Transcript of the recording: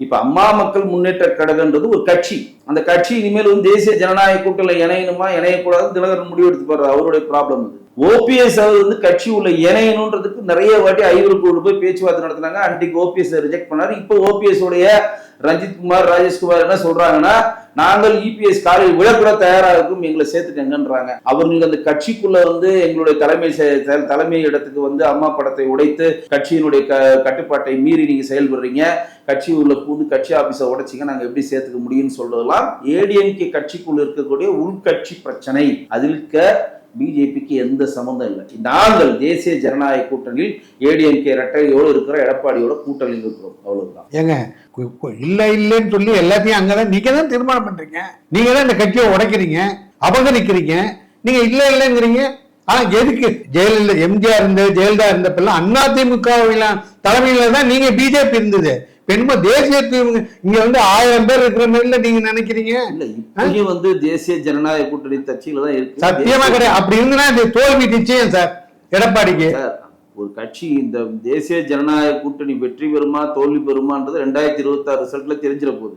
இப்ப அம்மா மக்கள் முன்னேற்ற கழகன்றது ஒரு கட்சி. அந்த கட்சி இனிமேல் தேசிய ஜனநாயக கூட்டணியில இணையணுமா இணையக்கூடாது தினகரன் முடிவு எடுத்து பாரு, அவருடைய ப்ராப்ளம் இது. ஓபிஎஸ் கட்சி உள்ள இணையணுன்றதுக்கு நிறைய வாட்டி ஐவருக்குள்ள போய் பேச்சுவார்த்தை நடத்தினாங்க. அன்றைக்கு ஓபிஎஸ் ரிஜெக்ட் பண்ணாரு. இப்போ ஓபிஎஸ் உடைய ரஞ்சித் குமார் ராஜேஷ்குமார் என்ன சொல்றாங்கன்னா, நாங்கள் இபிஎஸ் காலையில் விழக்கூட தயாராக இருக்கும், எங்களை சேர்த்துக்கங்கன்றாங்க. அவர்கள் அந்த கட்சிக்குள்ள எங்களுடைய தலைமை இடத்துக்கு அம்மா படத்தை உடைத்து கட்சியினுடைய கட்டுப்பாட்டை மீறி நீங்க செயல்படுறீங்க, கட்சி உள்ள பூந்து கட்சி ஆபீஸை உடைச்சிங்க, நாங்க எப்படி சேர்த்துக்க முடியும்னு சொல்றதெல்லாம் ஏடிஎம்கே கட்சிக்குள்ள இருக்கக்கூடிய உள்கட்சி பிரச்சனை. அதில் பிஜேபிக்கு எந்த சம்பந்தம் இல்லை. நாங்கள் தேசிய ஜனநாயக கூட்டணியில் ஏடிஎம்கே ரெட்டையோடு இருக்கிற எடப்பாடியோட கூட்டணியில் இருக்கிறோம், அவ்வளவுதான். ஏங்க இல்ல இல்லன்னு சொல்லி எல்லாத்தையும் அங்கதான் நீங்க தான் தீர்மானம் பண்றீங்க, நீங்க தான் இந்த கட்சியை உடைக்கிறீங்க, அபகரிக்கிறீங்க, நீங்க இல்ல இல்லைங்கிறீங்க. ஆனா எதுக்கு ஜெயலலிதா எம்ஜிஆர் ஜெயலலிதா இருந்தப்பெல்லாம் அதிமுக தலைமையில தான் நீங்க பிஜேபி இருந்தது. பெண்மா தேசிய இங்க 1000 பேர் இருக்கிற மாதிரி நீங்க நினைக்கிறீங்க? இல்ல இப்பயும் தேசிய ஜனநாயக கூட்டணி கட்சியில தான் இருக்கு. சத்தியமா கிடையாது. அப்படி இருந்தனா இந்த தோல்வி நிச்சயம் சார் எடப்பாடிக்கு. ஒரு கட்சி இந்த தேசிய ஜனநாயக கூட்டணி வெற்றி பெறுமா தோல்வி பெறுமான்றது 2026 ரிசல்ட்ல தெரிஞ்சிட போகுது.